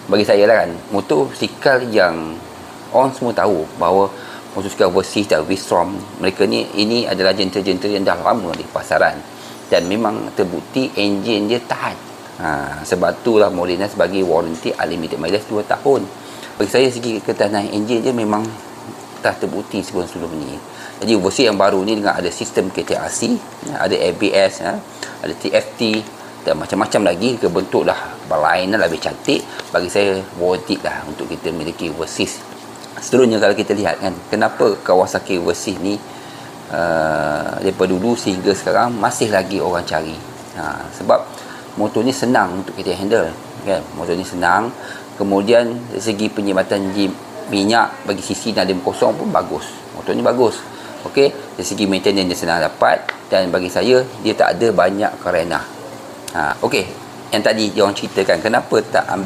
bagi saya lah kan, motosikal yang orang semua tahu bahawa motosikal Versys dan V-Strom, mereka ni, ini adalah jentera-jentera yang dah lama di pasaran dan memang terbukti enjin dia tahan. Sebab itulah modelnya sebagai warranty unlimited mileage 2 tahun. Bagi saya, segi ketahanan enjin dia memang dah terbukti sebelum ni. Jadi Versys yang baru ni dengan ada sistem KTRC, ada ABS, ada TFT dan macam-macam lagi, kebentuk dah berlainan lebih cantik. Bagi saya worth it lah untuk kita memiliki Versys. Seterusnya, kalau kita lihat kan, kenapa Kawasaki Versys ni daripada dulu sehingga sekarang masih lagi orang cari. Sebab motor ni senang untuk kita handle kan, motor ni senang. Kemudian dari segi penyebatan minyak bagi sisi dan kosong pun bagus, motor ni bagus. Okey, dari segi maintenance dia senang dapat, dan bagi saya dia tak ada banyak kerana. Okey, yang tadi dia orang ceritakan kenapa tak ambil